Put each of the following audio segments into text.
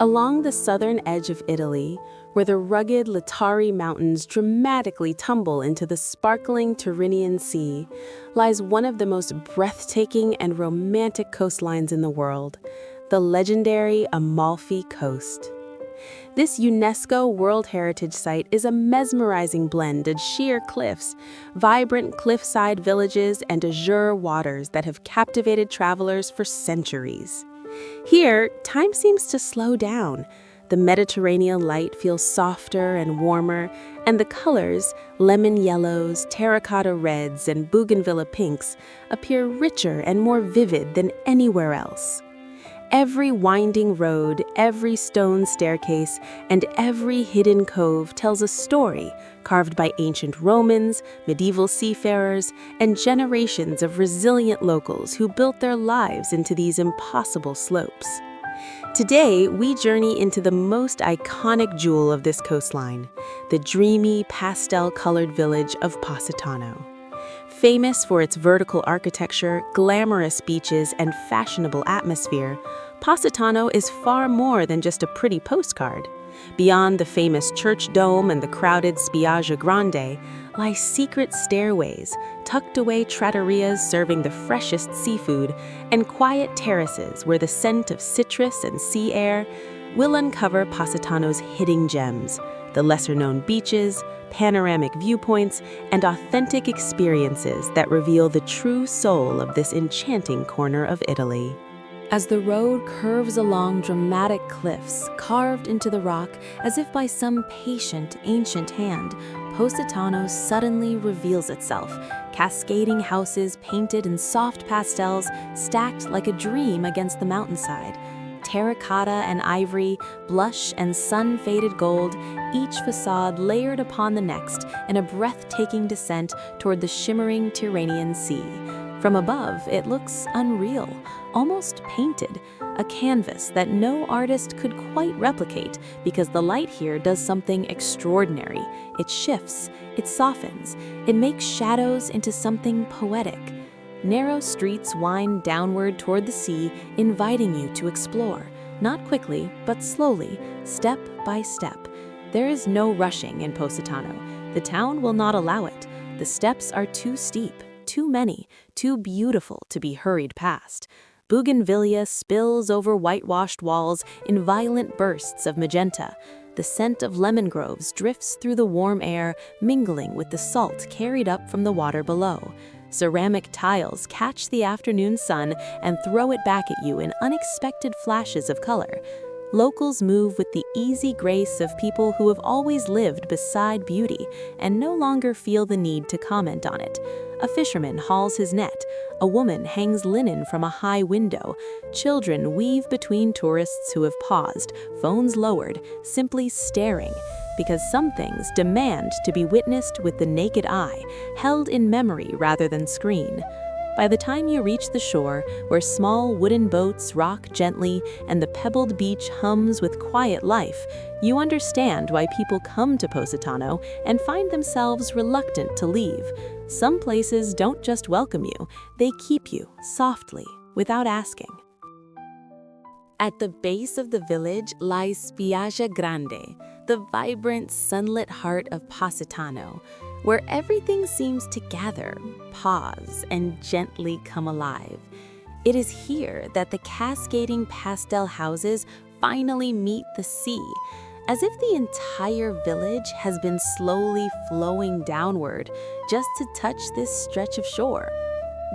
Along the southern edge of Italy, where the rugged Laetari Mountains dramatically tumble into the sparkling Tyrrhenian Sea, lies one of the most breathtaking and romantic coastlines in the world, the legendary Amalfi Coast. This UNESCO World Heritage Site is a mesmerizing blend of sheer cliffs, vibrant cliffside villages, and azure waters that have captivated travelers for centuries. Here, time seems to slow down. The Mediterranean light feels softer and warmer, and the colors, lemon yellows, terracotta reds, and bougainvillea pinks, appear richer and more vivid than anywhere else. Every winding road, every stone staircase, and every hidden cove tells a story carved by ancient Romans, medieval seafarers, and generations of resilient locals who built their lives into these impossible slopes. Today, we journey into the most iconic jewel of this coastline, the dreamy, pastel-colored village of Positano. Famous for its vertical architecture, glamorous beaches, and fashionable atmosphere, Positano is far more than just a pretty postcard. Beyond the famous church dome and the crowded Spiaggia Grande lie secret stairways, tucked-away trattorias serving the freshest seafood, and quiet terraces where the scent of citrus and sea air will uncover Positano's hidden gems, the lesser-known beaches, panoramic viewpoints, and authentic experiences that reveal the true soul of this enchanting corner of Italy. As the road curves along dramatic cliffs carved into the rock as if by some patient, ancient hand, Positano suddenly reveals itself, cascading houses painted in soft pastels stacked like a dream against the mountainside. Terracotta and ivory, blush and sun-faded gold, each facade layered upon the next in a breathtaking descent toward the shimmering Tyrrhenian Sea. From above, it looks unreal, almost painted, a canvas that no artist could quite replicate because the light here does something extraordinary. It shifts, it softens, it makes shadows into something poetic. Narrow streets wind downward toward the sea, inviting you to explore, not quickly, but slowly, step by step. There is no rushing in Positano. The town will not allow it. The steps are too steep, too many, too beautiful to be hurried past. Bougainvillea spills over whitewashed walls in violent bursts of magenta. The scent of lemon groves drifts through the warm air, mingling with the salt carried up from the water below. Ceramic tiles catch the afternoon sun and throw it back at you in unexpected flashes of color. Locals move with the easy grace of people who have always lived beside beauty and no longer feel the need to comment on it. A fisherman hauls his net, a woman hangs linen from a high window, children weave between tourists who have paused, phones lowered, simply staring, because some things demand to be witnessed with the naked eye, held in memory rather than screen. By the time you reach the shore, where small wooden boats rock gently and the pebbled beach hums with quiet life, you understand why people come to Positano and find themselves reluctant to leave. Some places don't just welcome you, they keep you, softly, without asking. At the base of the village lies Spiaggia Grande, the vibrant, sunlit heart of Positano, where everything seems to gather, pause, and gently come alive. It is here that the cascading pastel houses finally meet the sea, as if the entire village has been slowly flowing downward just to touch this stretch of shore.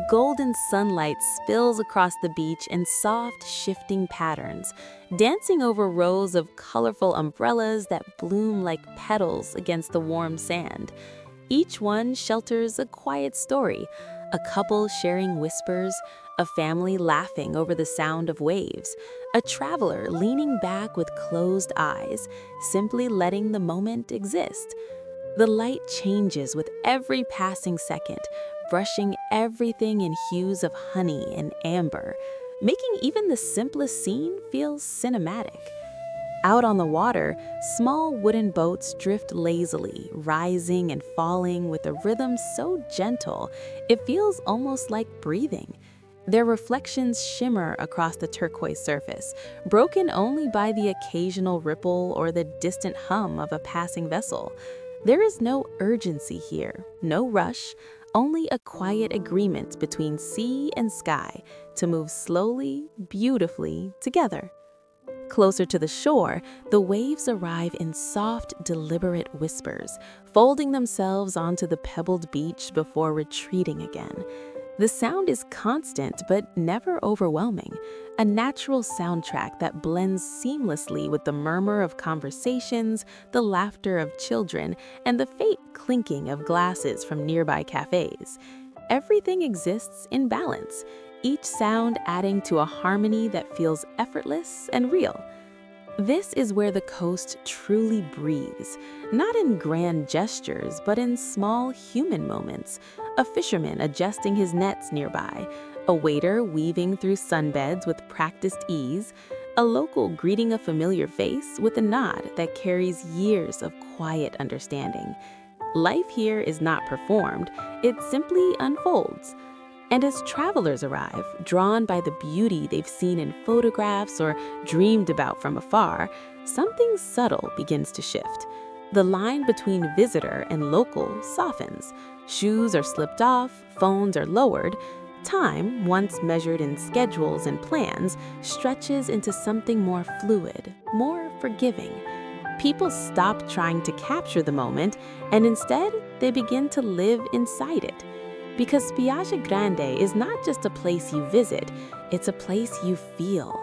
Golden sunlight spills across the beach in soft, shifting patterns, dancing over rows of colorful umbrellas that bloom like petals against the warm sand. Each one shelters a quiet story, a couple sharing whispers, a family laughing over the sound of waves, a traveler leaning back with closed eyes, simply letting the moment exist. The light changes with every passing second, brushing everything in hues of honey and amber, making even the simplest scene feel cinematic. Out on the water, small wooden boats drift lazily, rising and falling with a rhythm so gentle, it feels almost like breathing. Their reflections shimmer across the turquoise surface, broken only by the occasional ripple or the distant hum of a passing vessel. There is no urgency here, no rush, only a quiet agreement between sea and sky to move slowly, beautifully together. Closer to the shore, the waves arrive in soft, deliberate whispers, folding themselves onto the pebbled beach before retreating again. The sound is constant but never overwhelming, a natural soundtrack that blends seamlessly with the murmur of conversations, the laughter of children, and the faint clinking of glasses from nearby cafes. Everything exists in balance, each sound adding to a harmony that feels effortless and real. This is where the coast truly breathes, not in grand gestures, but in small human moments. A fisherman adjusting his nets nearby, a waiter weaving through sunbeds with practiced ease, a local greeting a familiar face with a nod that carries years of quiet understanding. Life here is not performed, it simply unfolds. And as travelers arrive, drawn by the beauty they've seen in photographs or dreamed about from afar, something subtle begins to shift. The line between visitor and local softens. Shoes are slipped off, phones are lowered. Time, once measured in schedules and plans, stretches into something more fluid, more forgiving. People stop trying to capture the moment, and instead, they begin to live inside it. Because Spiaggia Grande is not just a place you visit, it's a place you feel.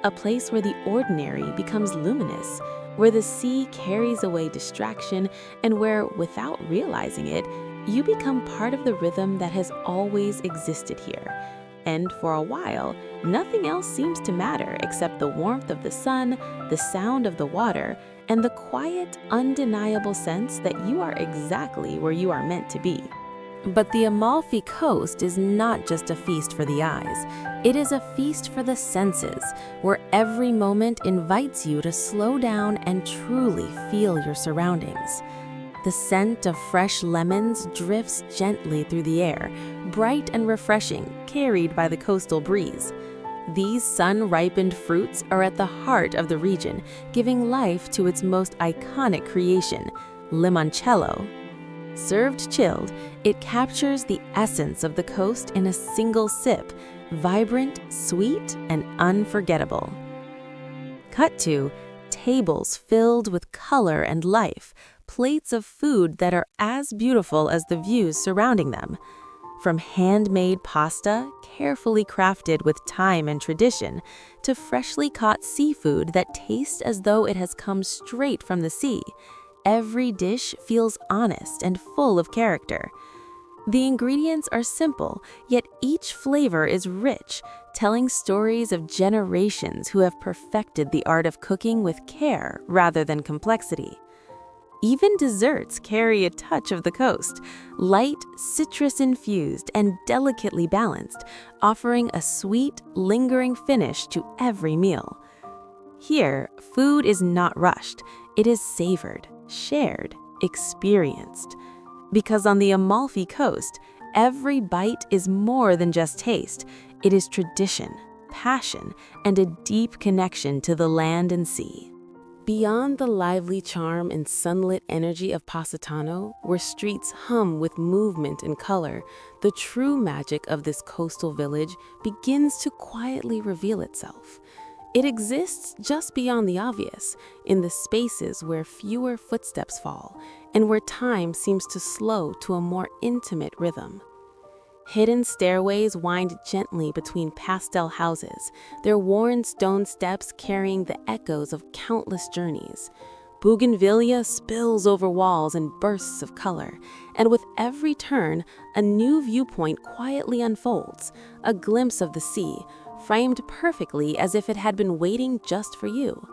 A place where the ordinary becomes luminous, where the sea carries away distraction, and where, without realizing it, you become part of the rhythm that has always existed here. And for a while, nothing else seems to matter except the warmth of the sun, the sound of the water, and the quiet, undeniable sense that you are exactly where you are meant to be. But the Amalfi Coast is not just a feast for the eyes. It is a feast for the senses, where every moment invites you to slow down and truly feel your surroundings. The scent of fresh lemons drifts gently through the air, bright and refreshing, carried by the coastal breeze. These sun-ripened fruits are at the heart of the region, giving life to its most iconic creation, limoncello. Served chilled, it captures the essence of the coast in a single sip, vibrant, sweet, and unforgettable. Cut to tables filled with color and life, plates of food that are as beautiful as the views surrounding them. From handmade pasta, carefully crafted with time and tradition, to freshly caught seafood that tastes as though it has come straight from the sea. Every dish feels honest and full of character. The ingredients are simple, yet each flavor is rich, telling stories of generations who have perfected the art of cooking with care rather than complexity. Even desserts carry a touch of the coast, light, citrus-infused, and delicately balanced, offering a sweet, lingering finish to every meal. Here, food is not rushed, it is savored, shared, experienced. Because on the Amalfi Coast, every bite is more than just taste. It is tradition, passion, and a deep connection to the land and sea. Beyond the lively charm and sunlit energy of Positano, where streets hum with movement and color, the true magic of this coastal village begins to quietly reveal itself. It exists just beyond the obvious, in the spaces where fewer footsteps fall, and where time seems to slow to a more intimate rhythm. Hidden stairways wind gently between pastel houses, their worn stone steps carrying the echoes of countless journeys. Bougainvillea spills over walls in bursts of color, and with every turn, a new viewpoint quietly unfolds, a glimpse of the sea, framed perfectly as if it had been waiting just for you.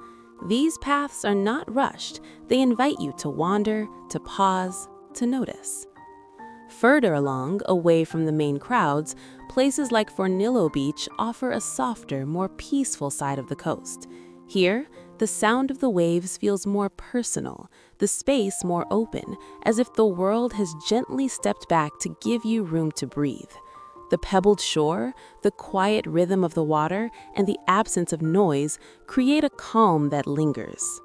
These paths are not rushed, they invite you to wander, to pause, to notice. Further along, away from the main crowds, places like Fornillo Beach offer a softer, more peaceful side of the coast. Here, the sound of the waves feels more personal, the space more open, as if the world has gently stepped back to give you room to breathe. The pebbled shore, the quiet rhythm of the water, and the absence of noise create a calm that lingers.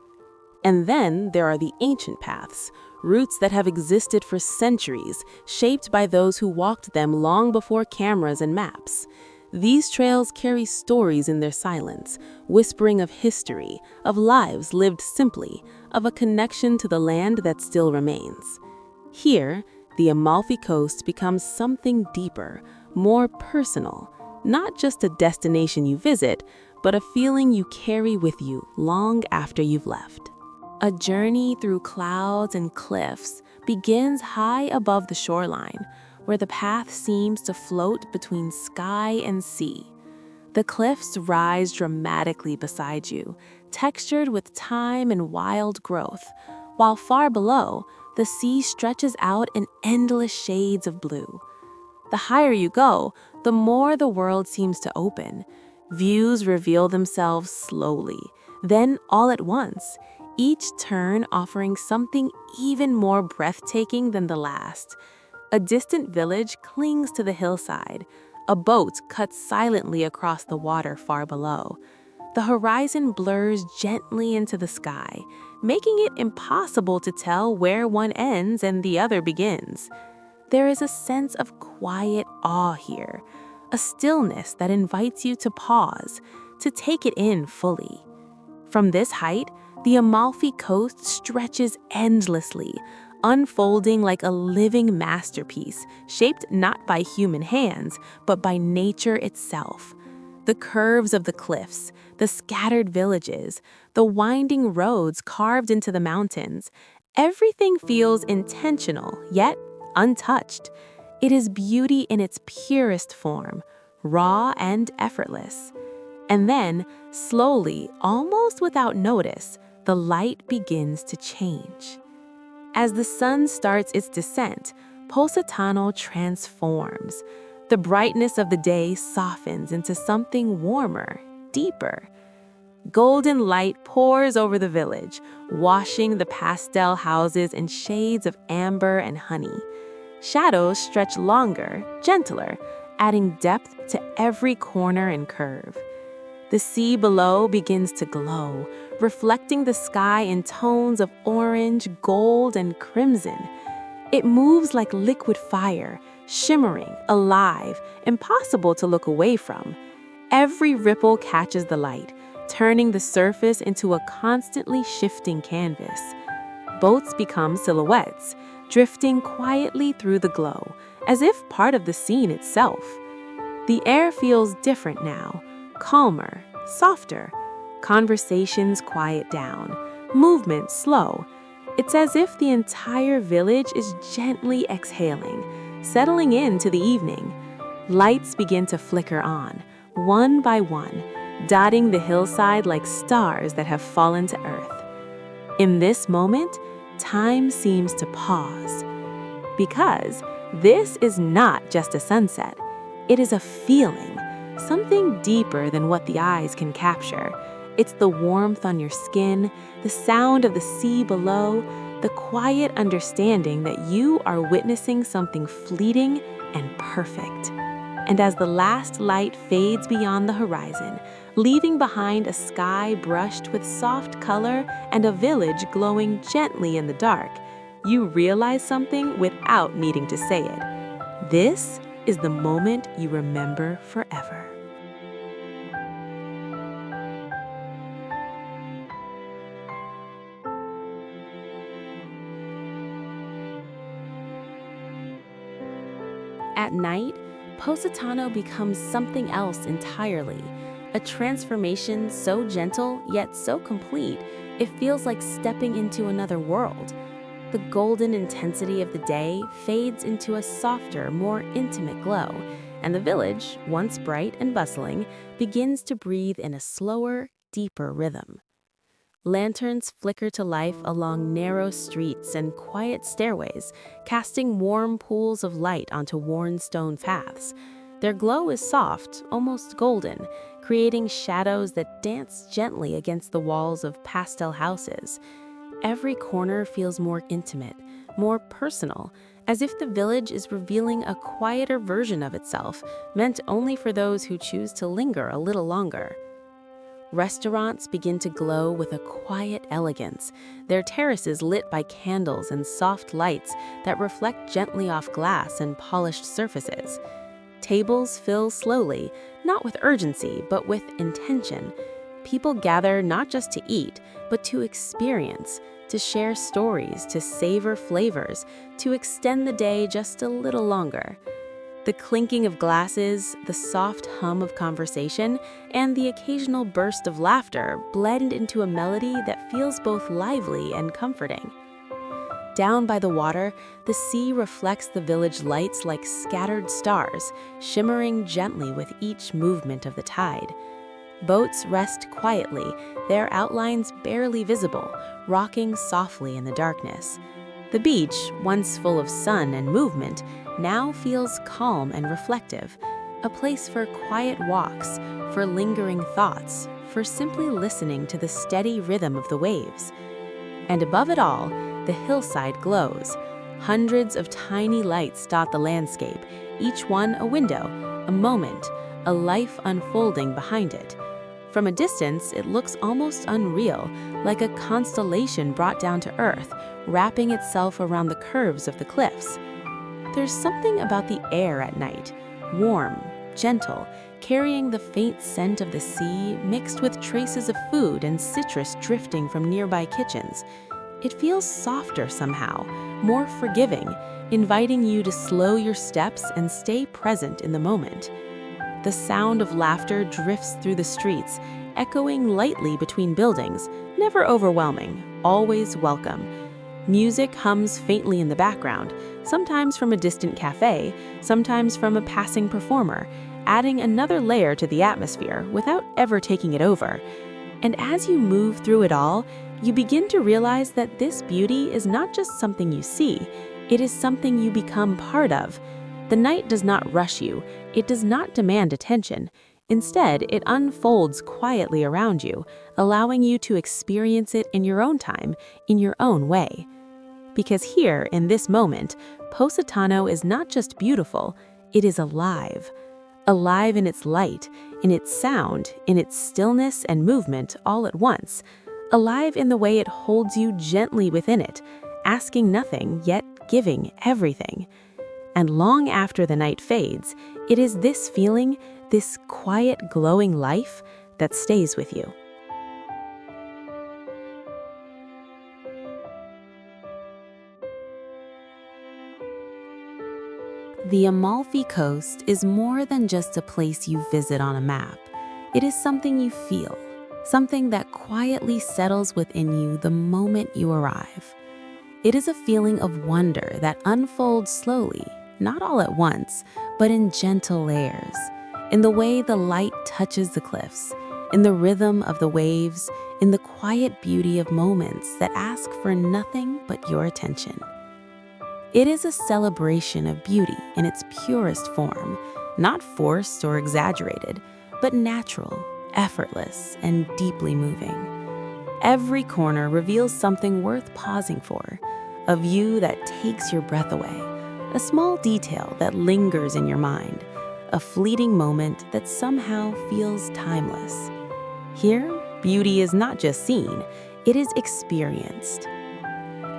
And then there are the ancient paths, routes that have existed for centuries, shaped by those who walked them long before cameras and maps. These trails carry stories in their silence, whispering of history, of lives lived simply, of a connection to the land that still remains. Here, the Amalfi Coast becomes something deeper, more personal, not just a destination you visit, but a feeling you carry with you long after you've left. A journey through clouds and cliffs begins high above the shoreline, where the path seems to float between sky and sea. The cliffs rise dramatically beside you, textured with time and wild growth, while far below, the sea stretches out in endless shades of blue. The higher you go, the more the world seems to open. Views reveal themselves slowly, then all at once, each turn offering something even more breathtaking than the last. A distant village clings to the hillside. A boat cuts silently across the water far below. The horizon blurs gently into the sky, making it impossible to tell where one ends and the other begins. There is a sense of quiet awe here, a stillness that invites you to pause, to take it in fully. From this height, the Amalfi Coast stretches endlessly, unfolding like a living masterpiece, shaped not by human hands, but by nature itself. The curves of the cliffs, the scattered villages, the winding roads carved into the mountains, everything feels intentional, yet untouched. It is beauty in its purest form, raw and effortless. And then, slowly, almost without notice, the light begins to change. As the sun starts its descent, Positano transforms. The brightness of the day softens into something warmer, deeper. Golden light pours over the village, washing the pastel houses in shades of amber and honey. Shadows stretch longer, gentler, adding depth to every corner and curve. The sea below begins to glow, reflecting the sky in tones of orange, gold, and crimson. It moves like liquid fire, shimmering, alive, impossible to look away from. Every ripple catches the light, turning the surface into a constantly shifting canvas. Boats become silhouettes, drifting quietly through the glow, as if part of the scene itself. The air feels different now, calmer, softer. Conversations quiet down, movement slow. It's as if the entire village is gently exhaling, settling into the evening. Lights begin to flicker on, one by one, dotting the hillside like stars that have fallen to earth. In this moment, time seems to pause. Because this is not just a sunset, it is a feeling, something deeper than what the eyes can capture. It's the warmth on your skin, the sound of the sea below, the quiet understanding that you are witnessing something fleeting and perfect. And as the last light fades beyond the horizon, leaving behind a sky brushed with soft color and a village glowing gently in the dark, you realize something without needing to say it. This is the moment you remember forever. At night, Positano becomes something else entirely, a transformation so gentle yet so complete, it feels like stepping into another world. The golden intensity of the day fades into a softer, more intimate glow, and the village, once bright and bustling, begins to breathe in a slower, deeper rhythm. Lanterns flicker to life along narrow streets and quiet stairways, casting warm pools of light onto worn stone paths. Their glow is soft, almost golden, creating shadows that dance gently against the walls of pastel houses. Every corner feels more intimate, more personal, as if the village is revealing a quieter version of itself, meant only for those who choose to linger a little longer. Restaurants begin to glow with a quiet elegance, their terraces lit by candles and soft lights that reflect gently off glass and polished surfaces. Tables fill slowly, not with urgency, but with intention. People gather not just to eat, but to experience, to share stories, to savor flavors, to extend the day just a little longer. The clinking of glasses, the soft hum of conversation, and the occasional burst of laughter blend into a melody that feels both lively and comforting. Down by the water, the sea reflects the village lights like scattered stars, shimmering gently with each movement of the tide. Boats rest quietly, their outlines barely visible, rocking softly in the darkness. The beach, once full of sun and movement, now feels calm and reflective, a place for quiet walks, for lingering thoughts, for simply listening to the steady rhythm of the waves. And above it all, the hillside glows. Hundreds of tiny lights dot the landscape, each one a window, a moment, a life unfolding behind it. From a distance, it looks almost unreal, like a constellation brought down to earth, wrapping itself around the curves of the cliffs. There's something about the air at night, warm, gentle, carrying the faint scent of the sea mixed with traces of food and citrus drifting from nearby kitchens. It feels softer somehow, more forgiving, inviting you to slow your steps and stay present in the moment. The sound of laughter drifts through the streets, echoing lightly between buildings, never overwhelming, always welcome. Music hums faintly in the background, sometimes from a distant cafe, sometimes from a passing performer, adding another layer to the atmosphere without ever taking it over. And as you move through it all, you begin to realize that this beauty is not just something you see, it is something you become part of. The night does not rush you, it does not demand attention. Instead, it unfolds quietly around you, allowing you to experience it in your own time, in your own way. Because here, in this moment, Positano is not just beautiful, it is alive. Alive in its light, in its sound, in its stillness and movement all at once. Alive in the way it holds you gently within it, asking nothing, yet giving everything. And long after the night fades, it is this feeling, this quiet, glowing life, that stays with you. The Amalfi Coast is more than just a place you visit on a map. It is something you feel, something that quietly settles within you the moment you arrive. It is a feeling of wonder that unfolds slowly, not all at once, but in gentle layers, in the way the light touches the cliffs, in the rhythm of the waves, in the quiet beauty of moments that ask for nothing but your attention. It is a celebration of beauty in its purest form, not forced or exaggerated, but natural, effortless, and deeply moving. Every corner reveals something worth pausing for, a view that takes your breath away, a small detail that lingers in your mind, a fleeting moment that somehow feels timeless. Here, beauty is not just seen, it is experienced.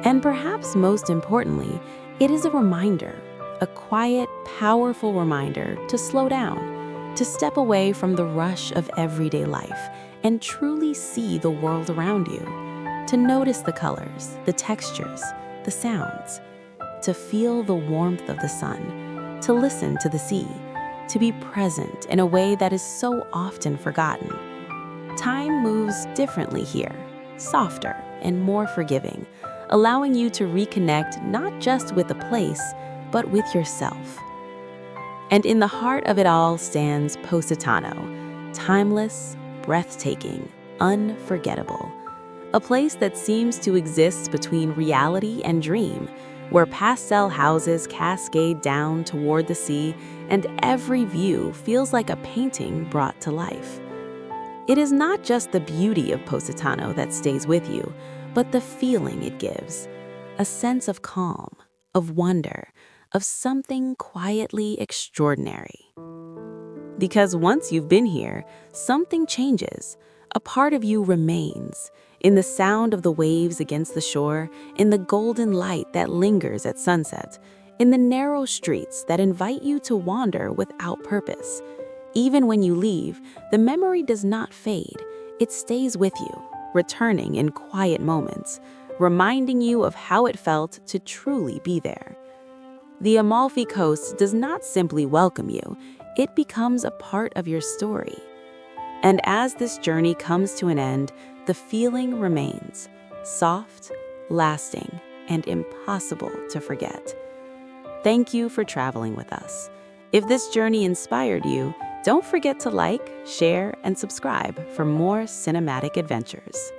And perhaps most importantly, it is a reminder, a quiet, powerful reminder to slow down, to step away from the rush of everyday life and truly see the world around you, to notice the colors, the textures, the sounds, to feel the warmth of the sun, to listen to the sea, to be present in a way that is so often forgotten. Time moves differently here, softer and more forgiving, allowing you to reconnect not just with the place, but with yourself. And in the heart of it all stands Positano, timeless, breathtaking, unforgettable. A place that seems to exist between reality and dream, where pastel houses cascade down toward the sea and every view feels like a painting brought to life. It is not just the beauty of Positano that stays with you, but the feeling it gives. A sense of calm, of wonder, of something quietly extraordinary. Because once you've been here, something changes. A part of you remains. In the sound of the waves against the shore, in the golden light that lingers at sunset, in the narrow streets that invite you to wander without purpose. Even when you leave, the memory does not fade. It stays with you, returning in quiet moments, reminding you of how it felt to truly be there. The Amalfi Coast does not simply welcome you, it becomes a part of your story. And as this journey comes to an end, the feeling remains soft, lasting, and impossible to forget. Thank you for traveling with us. If this journey inspired you, don't forget to like, share, and subscribe for more cinematic adventures.